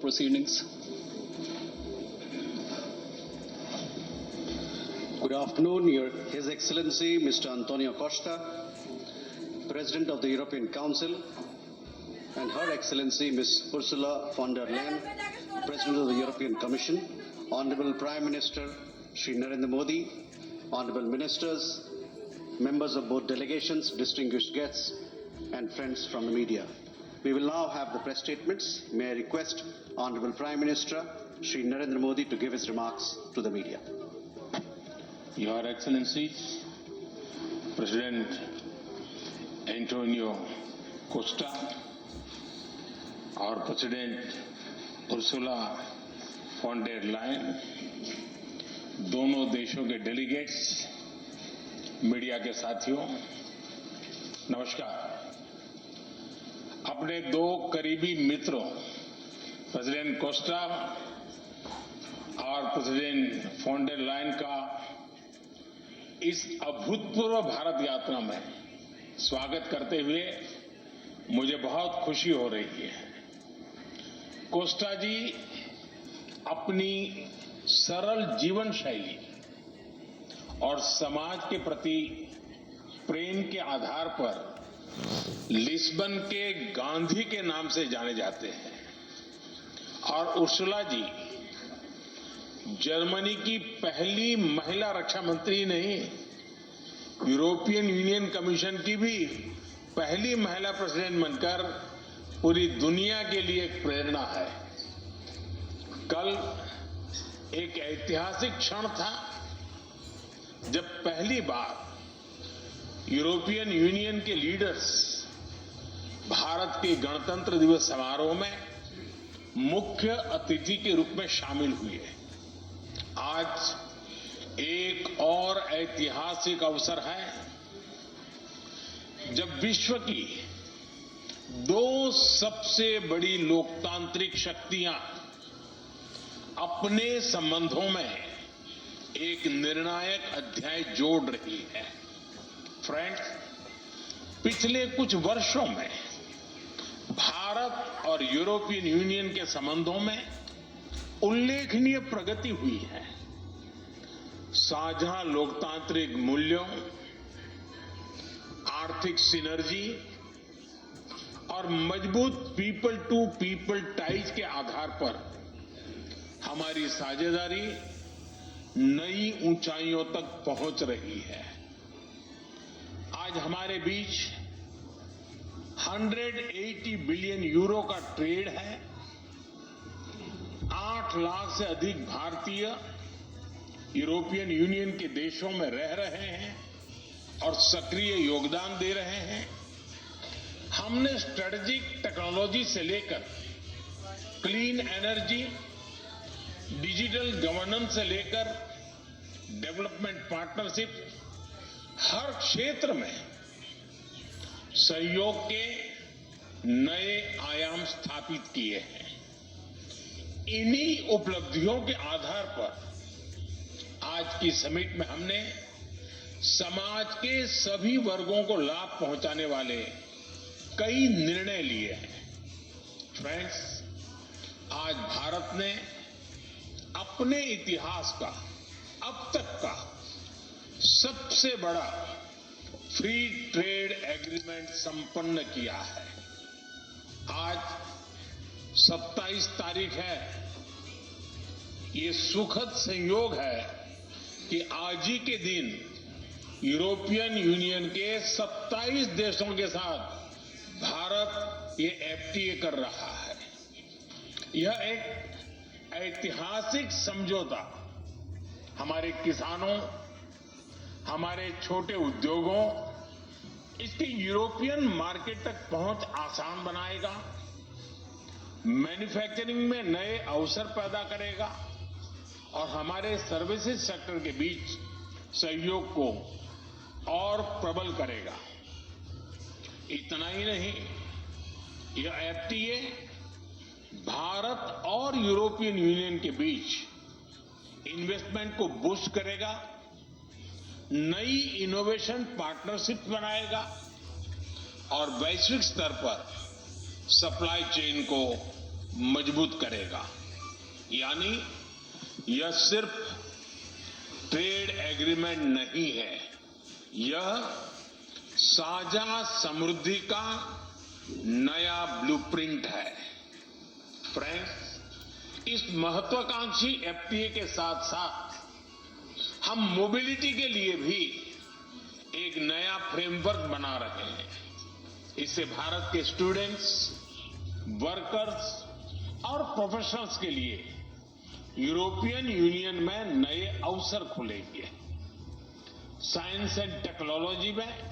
proceedings. Good afternoon, His Excellency Mr. Antonio Costa, President of the European Council, and Her Excellency Ms. Ursula von der Leyen, President of the European Commission, Honorable Prime Minister Shri Narendra Modi, Honorable Ministers, members of both delegations, distinguished guests, and friends from the media. We will now have the press statements. May I request Honorable Prime Minister Shri Narendra Modi to give his remarks to the media. Your Excellencies, President Antonio Costa, our President Ursula von der Leyen, दोनों देशों के delegates, media के साथियों, नमस्कार। अपने दो करीबी मित्रों प्रेसिडेंट कोस्टा और प्रेसिडेंट von der Leyen का इस अभूतपूर्व भारत यात्रा में स्वागत करते हुए मुझे बहुत खुशी हो रही है। कोस्टा जी अपनी सरल जीवन शैली और समाज के प्रति प्रेम के आधार पर लिस्बन के गांधी के नाम से जाने जाते हैं और उर्सुला जी जर्मनी की पहली महिला रक्षा मंत्री नहीं, यूरोपियन यूनियन कमीशन की भी पहली महिला प्रेसिडेंट बनकर पूरी दुनिया के लिए एक प्रेरणा है। कल एक ऐतिहासिक क्षण था जब पहली बार यूरोपियन यूनियन के लीडर्स भारत के गणतंत्र दिवस समारोह में मुख्य अतिथि के रूप में शामिल हुए। आज एक और ऐतिहासिक अवसर है जब विश्व की दो सबसे बड़ी लोकतांत्रिक शक्तियां अपने संबंधों में एक निर्णायक अध्याय जोड़ रही है। फ्रेंड्स, पिछले कुछ वर्षों में भारत और यूरोपियन यूनियन के संबंधों में उल्लेखनीय प्रगति हुई है। साझा लोकतांत्रिक मूल्यों, आर्थिक सिनर्जी और मजबूत पीपल टू पीपल टाइज के आधार पर हमारी साझेदारी नई ऊंचाइयों तक पहुंच रही है। आज हमारे बीच 180 बिलियन यूरो का ट्रेड है। 8 लाख से अधिक भारतीय यूरोपियन यूनियन के देशों में रह रहे हैं और सक्रिय योगदान दे रहे हैं। हमने स्ट्रेटेजिक टेक्नोलॉजी से लेकर क्लीन एनर्जी, डिजिटल गवर्नेंस से लेकर डेवलपमेंट पार्टनरशिप, हर क्षेत्र में सहयोग के नए आयाम स्थापित किए हैं। इन्हीं उपलब्धियों के आधार पर आज की समिट में हमने समाज के सभी वर्गों को लाभ पहुंचाने वाले कई निर्णय लिए हैं। फ्रेंड्स, आज भारत ने अपने इतिहास का अब तक का सबसे बड़ा फ्री ट्रेड एग्रीमेंट संपन्न किया है। आज 27 तारीख है। ये सुखद संयोग है कि आज ही के दिन यूरोपियन यूनियन के 27 देशों के साथ भारत ये एफटीए कर रहा है। यह एक ऐतिहासिक समझौता हमारे किसानों, हमारे छोटे उद्योगों, इसके यूरोपियन मार्केट तक पहुंच आसान बनाएगा, मैन्युफैक्चरिंग में नए अवसर पैदा करेगा और हमारे सर्विसेज सेक्टर के बीच सहयोग को और प्रबल करेगा। इतना ही नहीं, यह एफटीए भारत और यूरोपियन यूनियन के बीच इन्वेस्टमेंट को बूस्ट करेगा, नई इनोवेशन पार्टनरशिप बनाएगा और वैश्विक स्तर पर सप्लाई चेन को मजबूत करेगा। यानी यह सिर्फ ट्रेड एग्रीमेंट नहीं है, यह साझा समृद्धि का नया ब्लूप्रिंट है। फ्रेंड्स, इस महत्वाकांक्षी एफटीए के साथ साथ हम मोबिलिटी के लिए भी एक नया फ्रेमवर्क बना रहे हैं। इससे भारत के स्टूडेंट्स, वर्कर्स और प्रोफेशनल्स के लिए यूरोपियन यूनियन में नए अवसर खुलेंगे। साइंस एंड टेक्नोलॉजी में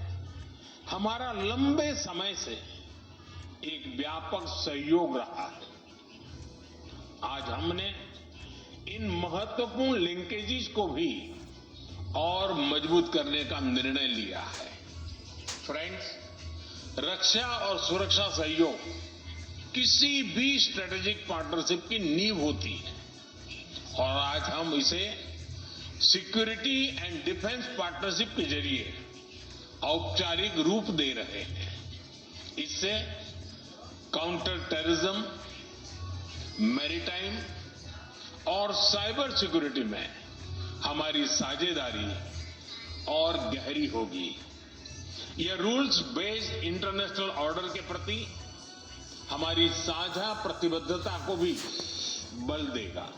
हमारा लंबे समय से एक व्यापक सहयोग रहा है। आज हमने इन महत्वपूर्ण लिंकेजेस को भी और मजबूत करने का निर्णय लिया है। फ्रेंड्स, रक्षा और सुरक्षा सहयोग किसी भी स्ट्रेटेजिक पार्टनरशिप की नींव होती है और आज हम इसे सिक्योरिटी एंड डिफेंस पार्टनरशिप के जरिए औपचारिक रूप दे रहे हैं। इससे काउंटर टेररिज्म, मैरीटाइम और साइबर सिक्योरिटी में हमारी साझेदारी और गहरी होगी। यह रूल्स बेस्ड इंटरनेशनल ऑर्डर के प्रति हमारी साझा प्रतिबद्धता को भी बल देगा।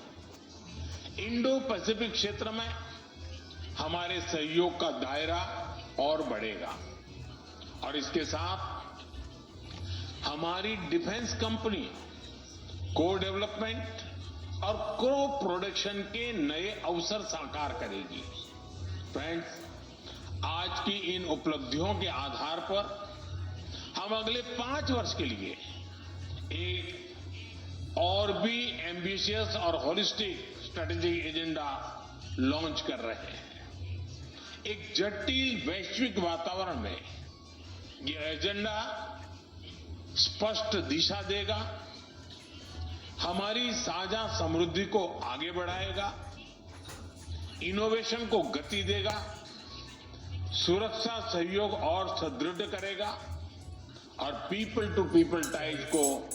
इंडो पैसिफिक क्षेत्र में हमारे सहयोग का दायरा और बढ़ेगा और इसके साथ हमारी डिफेंस कंपनी को डेवलपमेंट और को प्रोडक्शन के नए अवसर साकार करेगी। फ्रेंड्स, आज की इन उपलब्धियों के आधार पर हम अगले 5 वर्ष के लिए एक और भी एम्बिशियस और होलिस्टिक स्ट्रेटेजिक एजेंडा लॉन्च कर रहे हैं। एक जटिल वैश्विक वातावरण में यह एजेंडा स्पष्ट दिशा देगा, हमारी साझा समृद्धि को आगे बढ़ाएगा, इनोवेशन को गति देगा, सुरक्षा सहयोग और सुदृढ़ करेगा और पीपल टू पीपल टाइज को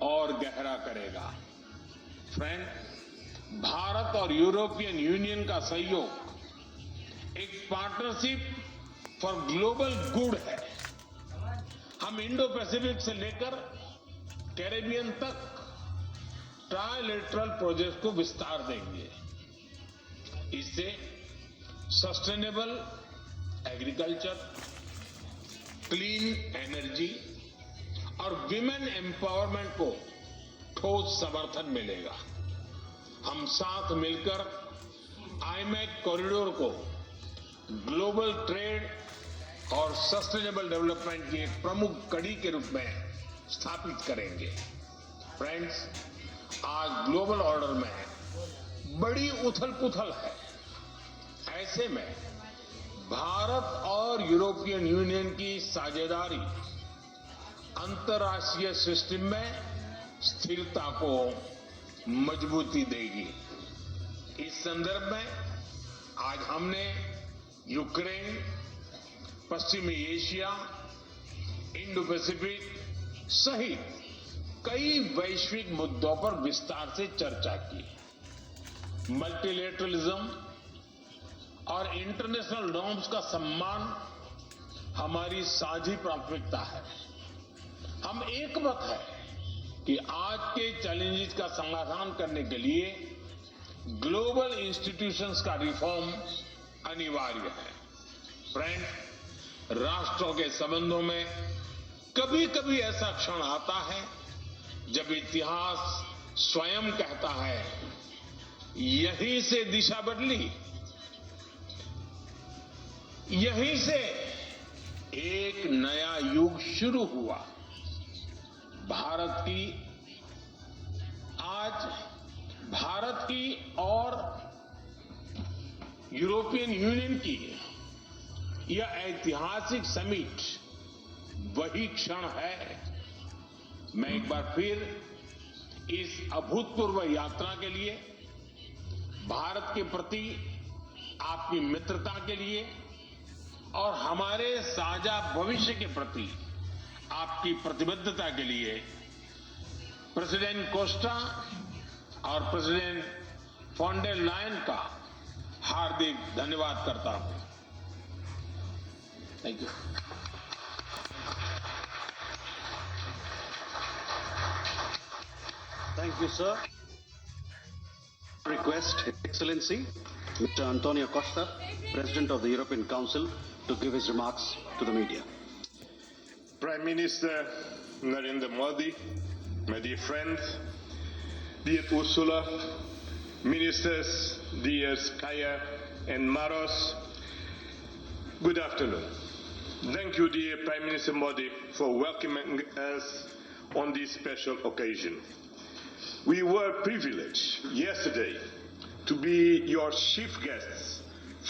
और गहरा करेगा। फ्रेंड, भारत और यूरोपियन यूनियन का सहयोग एक पार्टनरशिप फॉर ग्लोबल गुड है। हम इंडो पैसिफिक से लेकर कैरेबियन तक ट्राइलेटरल प्रोजेक्ट को विस्तार देंगे। इससे सस्टेनेबल एग्रीकल्चर, क्लीन एनर्जी और विमेन एम्पावरमेंट को ठोस समर्थन मिलेगा। हम साथ मिलकर आईमैक कॉरिडोर को ग्लोबल ट्रेड और सस्टेनेबल डेवलपमेंट की एक प्रमुख कड़ी के रूप में स्थापित करेंगे। फ्रेंड्स, आज ग्लोबल ऑर्डर में बड़ी उथल-पुथल है। ऐसे में भारत और यूरोपियन यूनियन की साझेदारी अंतर्राष्ट्रीय सिस्टम में स्थिरता को मजबूती देगी। इस संदर्भ में आज हमने यूक्रेन, पश्चिमी एशिया, इंडो पैसिफिक सहित कई वैश्विक मुद्दों पर विस्तार से चर्चा की। मल्टीलेटरलिज्म और इंटरनेशनल नॉर्म्स का सम्मान हमारी साझी प्राथमिकता है। हम एकमत है कि आज के चैलेंजेस का समाधान करने के लिए ग्लोबल इंस्टीट्यूशंस का रिफॉर्म अनिवार्य है। फ्रेंड, राष्ट्रों के संबंधों में कभी कभी ऐसा क्षण आता है जब इतिहास स्वयं कहता है, यहीं से दिशा बदली, यहीं से एक नया युग शुरू हुआ। भारत की और यूरोपियन यूनियन की यह ऐतिहासिक समिट वही क्षण है। मैं एक बार फिर इस अभूतपूर्व यात्रा के लिए, भारत के प्रति आपकी मित्रता के लिए और हमारे साझा भविष्य के प्रति आपकी प्रतिबद्धता के लिए प्रेसिडेंट कोस्टा और प्रेसिडेंट फॉन्डर लायन का हार्दिक धन्यवाद करता हूं। Thank you. Thank you, sir. Request His Excellency Mr. Antonio Costa, President of the European Council, to give his remarks to the media. Prime Minister Narendra Modi, my dear friends, dear Ursula, Ministers, dear Kaya and Maros, good afternoon. Thank you, dear Prime Minister Modi, for welcoming us on this special occasion. We were privileged yesterday to be your chief guests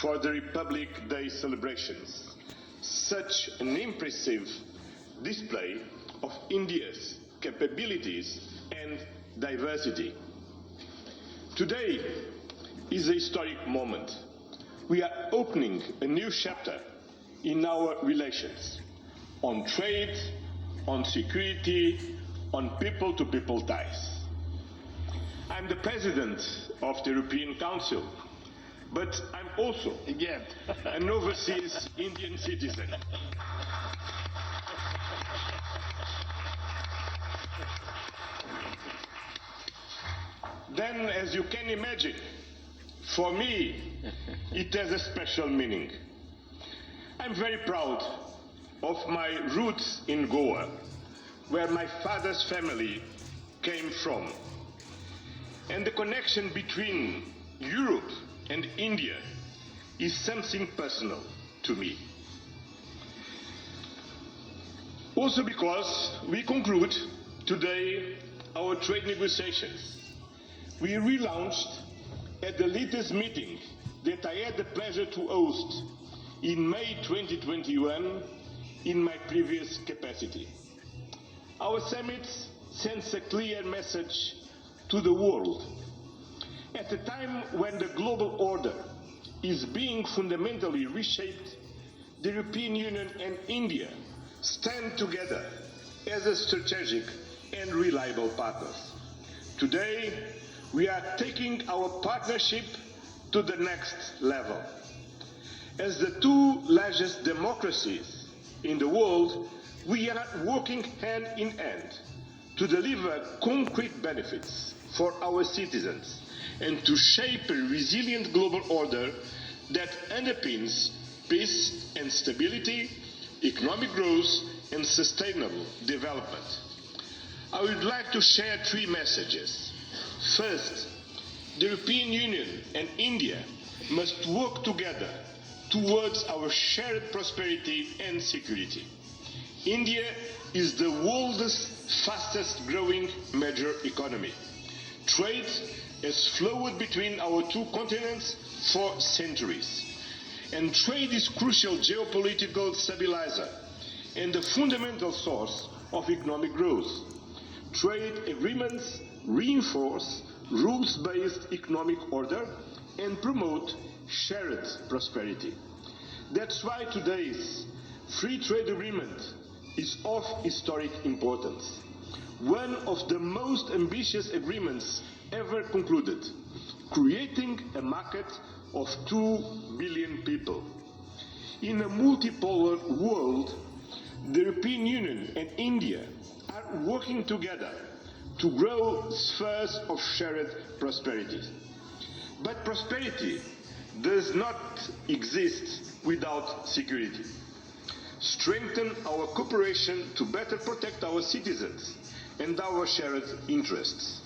for the Republic Day celebrations. Such an impressive display of India's capabilities and diversity. Today is a historic moment. We are opening a new chapter in our relations on trade, on security, on people-to-people ties. I'm the President of the European Council, but I'm also, again, an overseas Indian citizen. Then, as you can imagine, for me, it has a special meaning. I'm very proud of my roots in Goa, where my father's family came from. And the connection between Europe and India is something personal to me. Also because we conclude today our trade negotiations. We relaunched at the latest meeting that I had the pleasure to host in May 2021 in my previous capacity. Our summit sends a clear message to the world. At a time when the global order is being fundamentally reshaped, the European Union and India stand together as a strategic and reliable partners. Today, we are taking our partnership to the next level. As the two largest democracies in the world, we are working hand in hand to deliver concrete benefits for our citizens and to shape a resilient global order that underpins peace and stability, economic growth and sustainable development. I would like to share three messages. First, the European Union and India must work together towards our shared prosperity and security. India is the world's fastest growing major economy. Trade has flowed between our two continents for centuries. And trade is a crucial geopolitical stabilizer and a fundamental source of economic growth. Trade agreements reinforce rules-based economic order and promote shared prosperity. That's why today's free trade agreement is of historic importance. One of the most ambitious agreements ever concluded, creating a market of 2 billion people. In a multipolar world, the European Union and India are working together to grow spheres of shared prosperity. But prosperity does not exist without security. Strengthen our cooperation to better protect our citizens and our shared interests.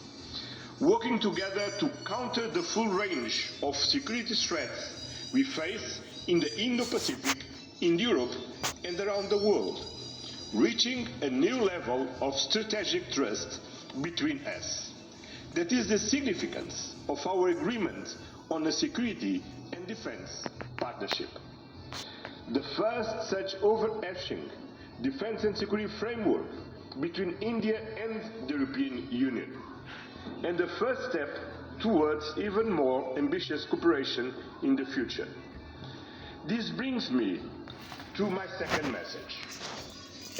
Working together to counter the full range of security threats we face in the Indo-Pacific, in Europe and around the world, reaching a new level of strategic trust between us. That is the significance of our agreement on a security and defense partnership. The first such overarching defense and security framework between India and the European Union, and the first step towards even more ambitious cooperation in the future. This brings me to my second message.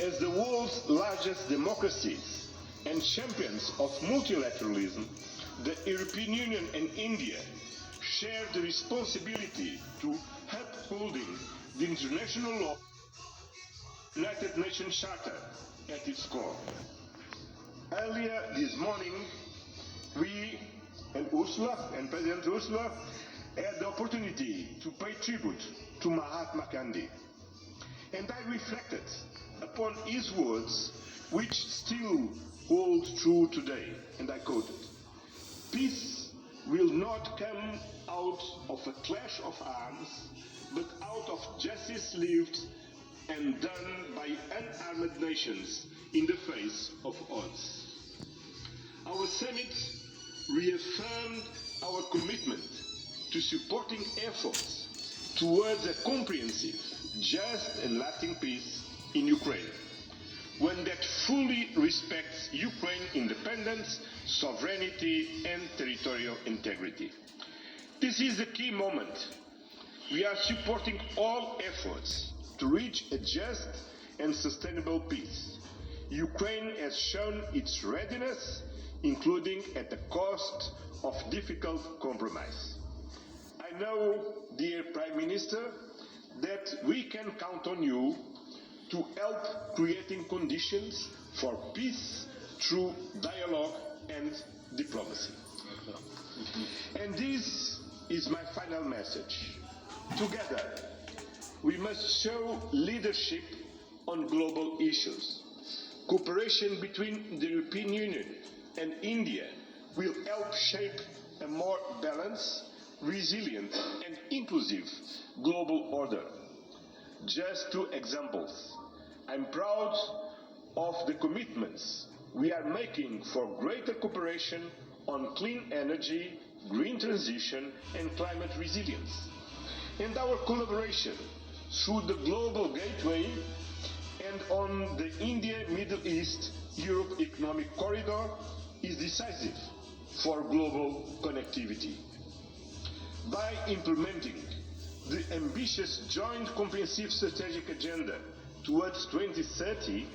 As the world's largest democracies, and champions of multilateralism, the European Union and India share the responsibility to upholding the international law, United Nations Charter at its core. Earlier this morning, we and President Ursula had the opportunity to pay tribute to Mahatma Gandhi. And I reflected upon his words, which still hold true today. And I quoted, "Peace will not come out of a clash of arms, but out of justice lived and done by unarmed nations in the face of odds." Our summit reaffirmed our commitment to supporting efforts towards a comprehensive, just and lasting peace in Ukraine, one that fully respects Ukraine's independence, sovereignty and territorial integrity. This is the key moment. We are supporting all efforts to reach a just and sustainable peace. Ukraine has shown its readiness, including at the cost of difficult compromise. I know, dear Prime Minister, that we can count on you to help creating conditions for peace through dialogue and diplomacy. And this is my final message. Together, we must show leadership on global issues. Cooperation between the European Union and India will help shape a more balanced, resilient and inclusive global order. Just two examples. I'm proud of the commitments we are making for greater cooperation on clean energy, green transition and climate resilience. And our collaboration through the Global Gateway and on the India-Middle East-Europe Economic Corridor is decisive for global connectivity. By implementing the ambitious Joint Comprehensive Strategic Agenda towards 2030,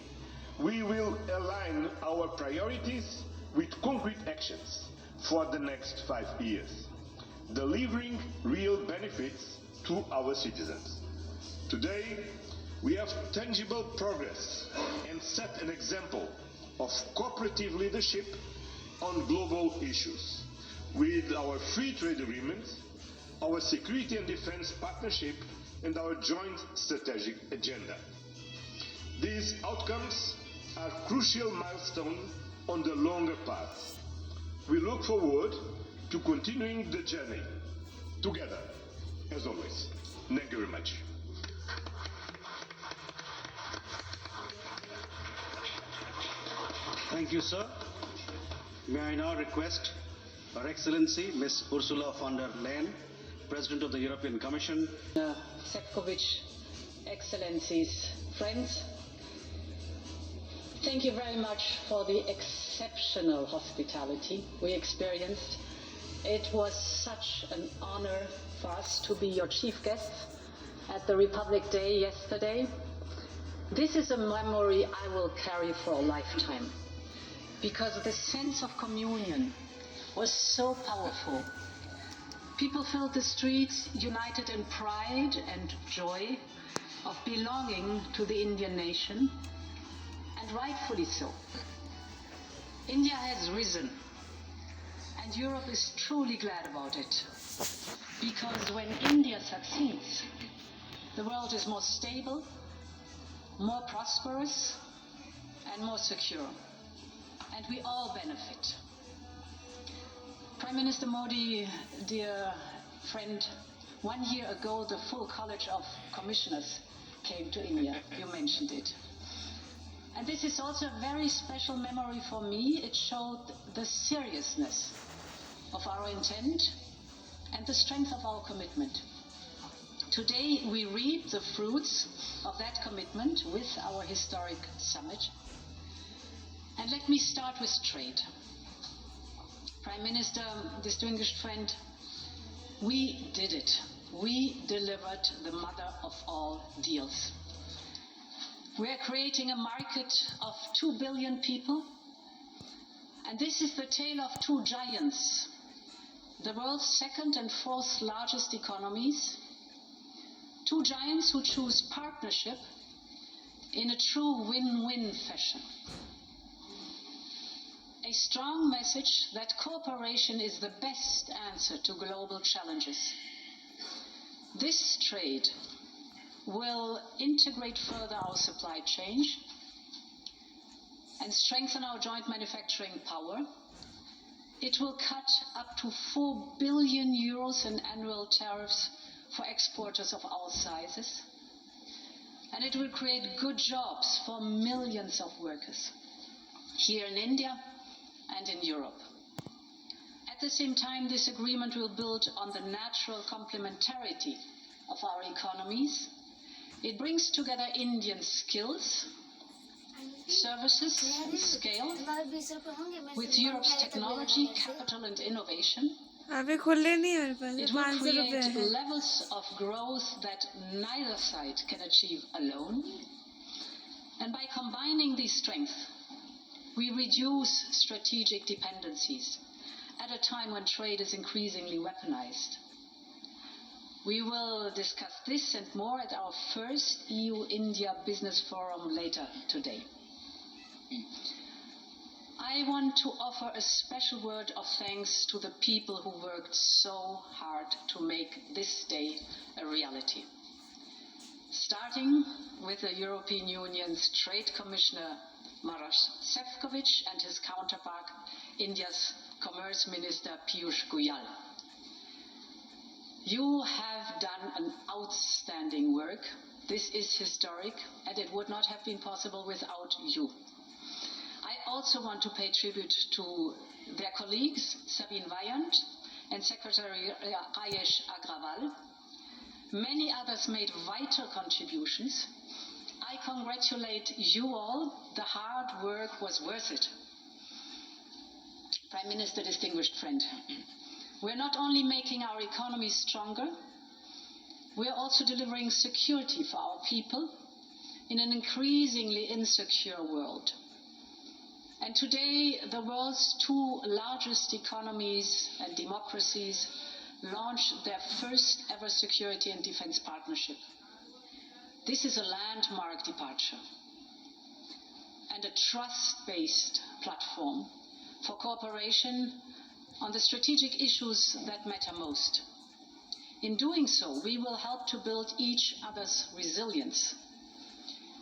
we will align our priorities with concrete actions for the next 5 years, delivering real benefits to our citizens. Today, we have tangible progress and set an example of cooperative leadership on global issues with our free trade agreements, our security and defense partnership and our joint strategic agenda. These outcomes are crucial milestones on the longer path. We look forward to continuing the journey together, as always. Thank you very much. Thank you, sir. May I now request Her Excellency Ms. Ursula von der Leyen, President of the European Commission. Šefčovič, Excellencies, friends, thank you very much for the exceptional hospitality we experienced. It was such an honor for us to be your chief guests at the Republic Day yesterday. This is a memory I will carry for a lifetime, because the sense of communion was so powerful. People filled the streets united in pride and joy of belonging to the Indian nation, and rightfully so. India has risen, and Europe is truly glad about it, because when India succeeds, the world is more stable, more prosperous, and more secure, and we all benefit. Prime Minister Modi, dear friend, 1 year ago the full College of Commissioners came to India. You mentioned it. And this is also a very special memory for me. It showed the seriousness of our intent and the strength of our commitment. Today we reap the fruits of that commitment with our historic summit. And let me start with trade. Prime Minister, distinguished friend, we did it. We delivered the mother of all deals. We are creating a market of 2 billion people, And this is the tale of two giants, the world's second and fourth largest economies, two giants who choose partnership in a true win-win fashion. A strong message that cooperation is the best answer to global challenges. This trade will integrate further our supply chain and strengthen our joint manufacturing power. It will cut up to 4 billion euros in annual tariffs for exporters of all sizes. And it will create good jobs for millions of workers here in India and in Europe. At the same time, this agreement will build on the natural complementarity of our economies. It brings together Indian skills, services and scale with Europe's technology, capital and innovation. अभी खुले नहीं हमारे पास It will 500 रुपए create है levels of growth that neither side can achieve alone. And by combining these strengths, we reduce strategic dependencies at a time when trade is increasingly weaponized. We will discuss this and more at our first EU-India Business Forum later today. I want to offer a special word of thanks to the people who worked so hard to make this day a reality. Starting with the European Union's Trade Commissioner Maroš Šefčovič and his counterpart, India's Commerce Minister Piyush Goyal. You have done an outstanding work. This is historic, and it would not have been possible without you. I also want to pay tribute to their colleagues, Sabine Weyand and Secretary Rajesh Agrawal. Many others made vital contributions. I congratulate you all. The hard work was worth it. Prime Minister, distinguished friend, we're not only making our economy stronger, we're also delivering security for our people in an increasingly insecure world. And today, the world's two largest economies and democracies launched their first ever security and defense partnership. This is a landmark departure and a trust-based platform for cooperation on the strategic issues that matter most. In doing so, we will help to build each other's resilience.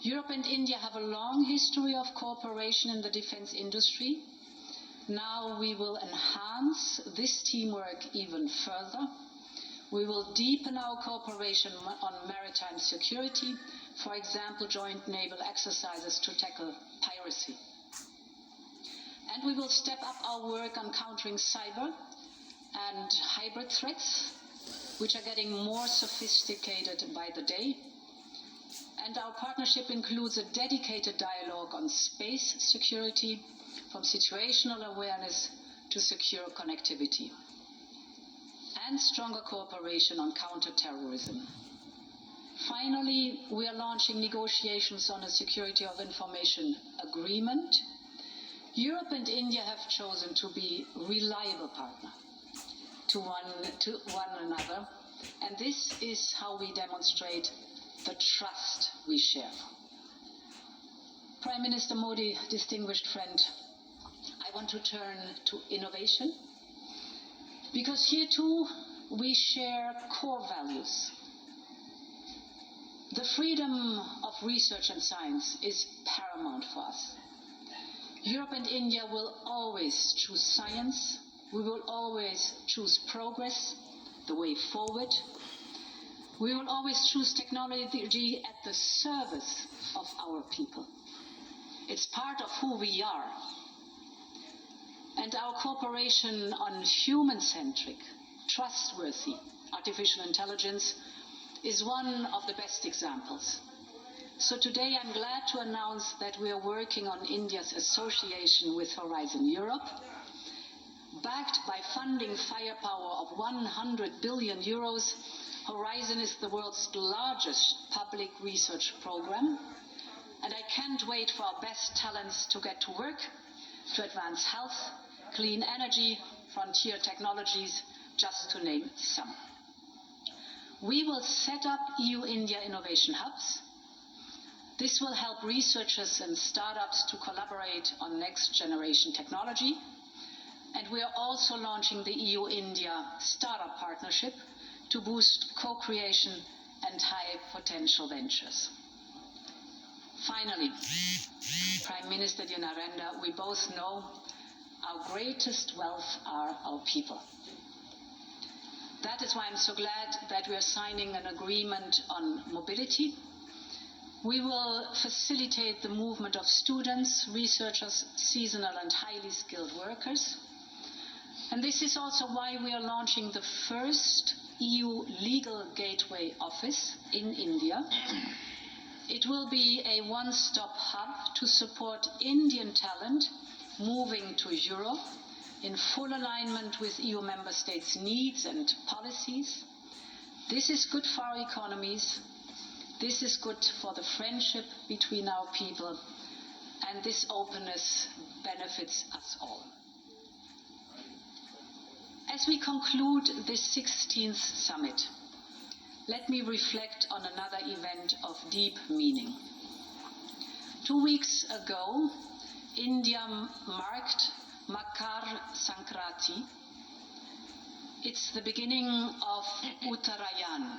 Europe and India have a long history of cooperation in the defense industry. Now we will enhance this teamwork even further. We will deepen our cooperation on maritime security, for example, joint naval exercises to tackle piracy. And we will step up our work on countering cyber and hybrid threats, which are getting more sophisticated by the day. And our partnership includes a dedicated dialogue on space security, from situational awareness to secure connectivity, and stronger cooperation on counter-terrorism. Finally, we are launching negotiations on a security of information agreement. Europe and India have chosen to be reliable partners to one another, and this is how we demonstrate the trust we share. Prime Minister Modi, distinguished friend, I want to turn to innovation, because here too we share core values. The freedom of research and science is paramount for us. Europe and India will always choose science. We will always choose progress, the way forward. We will always choose technology at the service of our people. It's part of who we are. And our cooperation on human-centric, trustworthy artificial intelligence is one of the best examples. So today I'm glad to announce that we are working on India's association with Horizon Europe. Backed by funding firepower of 100 billion euros, Horizon is the world's largest public research program. And I can't wait for our best talents to get to work to advance health, clean energy, frontier technologies, just to name some. We will set up EU-India innovation hubs. This will help researchers and startups to collaborate on next-generation technology. And we are also launching the EU-India Startup Partnership to boost co-creation and high-potential ventures. Finally, Prime Minister Narendra, we both know our greatest wealth are our people. That is why I'm so glad that we are signing an agreement on mobility. We will facilitate the movement of students, researchers, seasonal and highly skilled workers. And this is also why we are launching the first EU Legal Gateway Office in India. It will be a one-stop hub to support Indian talent moving to Europe in full alignment with EU member states' needs and policies. This is good for our economies. This is good for the friendship between our people. And this openness benefits us all. As we conclude this 16th summit, let me reflect on another event of deep meaning. 2 weeks ago, India marked Makar Sankranti. It's the beginning of Uttarayan,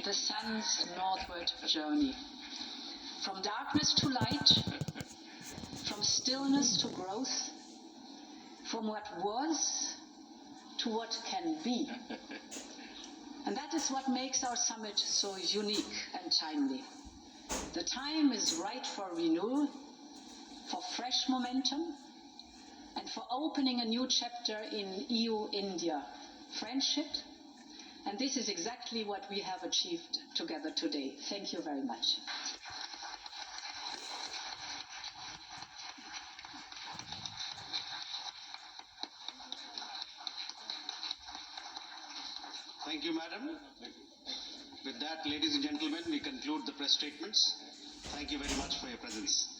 the sun's northward journey. From darkness to light, from stillness to growth, from what was to what can be. And that is what makes our summit so unique and timely. The time is right for renewal, for fresh momentum, and for opening a new chapter in EU-India friendship. And this is exactly what we have achieved together today. Thank you very much. Thank you, Madam. With that, ladies and gentlemen, we conclude the press statements. Thank you very much for your presence.